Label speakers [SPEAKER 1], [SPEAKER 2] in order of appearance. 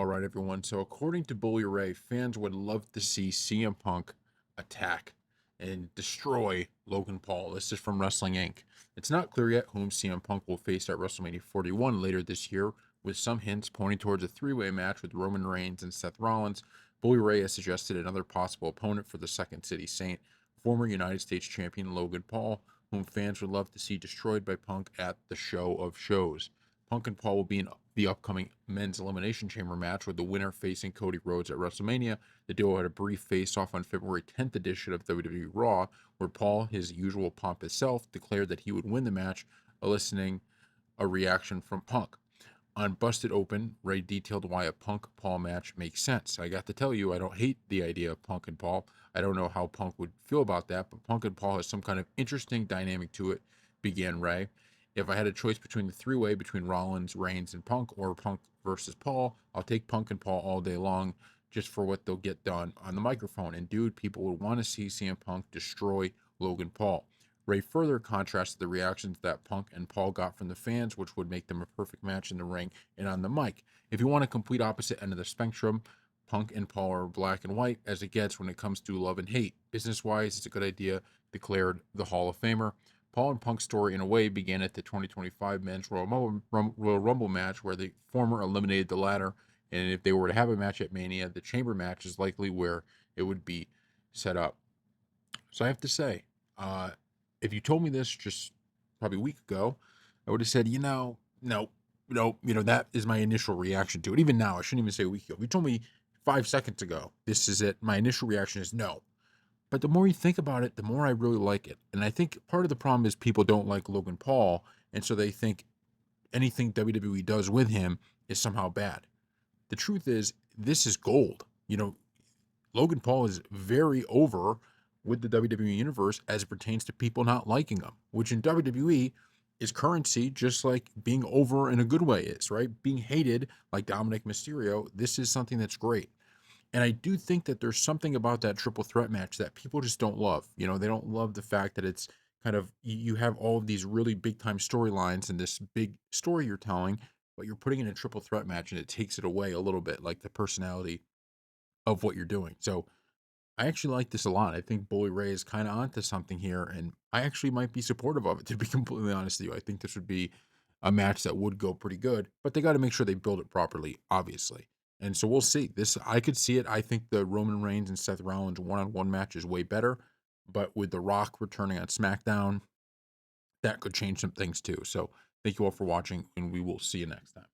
[SPEAKER 1] All right, everyone. So, according to Bully Ray, fans would love to see CM Punk attack and destroy Logan Paul. This is from Wrestling Inc. It's not clear yet whom CM Punk will face at WrestleMania 41 later this year, with some hints pointing towards a three-way match with Roman Reigns and Seth Rollins. Bully Ray has suggested another possible opponent for the Second City Saint, former United States champion Logan Paul, whom fans would love to see destroyed by Punk at the show of shows. Punk and Paul will be in the upcoming men's elimination chamber match, with the winner facing Cody Rhodes at WrestleMania. The duo had a brief face-off on February 10th edition of WWE Raw, where Paul, his usual pompous self, declared that he would win the match, eliciting a reaction from Punk. On Busted Open, Ray detailed why a Punk Paul match makes sense. I got to tell you, I don't hate the idea of Punk and Paul. I don't know how Punk would feel about that, but Punk and Paul has some kind of interesting dynamic to it, began Ray. If I had a choice between the three-way between Rollins, Reigns, and Punk, or Punk versus Paul, I'll take Punk and Paul all day long just for what they'll get done on the microphone. And dude, people would want to see CM Punk destroy Logan Paul. Ray further contrasted the reactions that Punk and Paul got from the fans, which would make them a perfect match in the ring and on the mic. If you want a complete opposite end of the spectrum, Punk and Paul are black and white as it gets when it comes to love and hate. Business wise, it's a good idea, declared the Hall of Famer. Paul and Punk's story, in a way, began at the 2025 Men's Royal Rumble match, where the former eliminated the latter. And if they were to have a match at Mania, the chamber match is likely where it would be set up. So I have to say, if you told me this just probably a week ago, I would have said, no, no, that is my initial reaction to it. Even now, I shouldn't even say a week ago. If you told me 5 seconds ago, this is it, my initial reaction is no. But the more you think about it, the more I really like it. And I think part of the problem is people don't like Logan Paul, and so they think anything WWE does with him is somehow bad. The truth is, this is gold. Logan Paul is very over with the WWE universe as it pertains to people not liking him, which in WWE is currency, just like being over in a good way is, right? Being hated like Dominic Mysterio, this is something that's great. And I do think that there's something about that triple threat match that people just don't love. They don't love the fact that it's kind of, you have all of these really big time storylines and this big story you're telling, but you're putting in a triple threat match and it takes it away a little bit, like the personality of what you're doing. So I actually like this a lot. I think Bully Ray is kind of onto something here, and I actually might be supportive of it, to be completely honest with you. I think this would be a match that would go pretty good, but they got to make sure they build it properly, obviously. And so we'll see. I could see it. I think the Roman Reigns and Seth Rollins one-on-one match is way better, but with The Rock returning on SmackDown, that could change some things too. So thank you all for watching, and we will see you next time.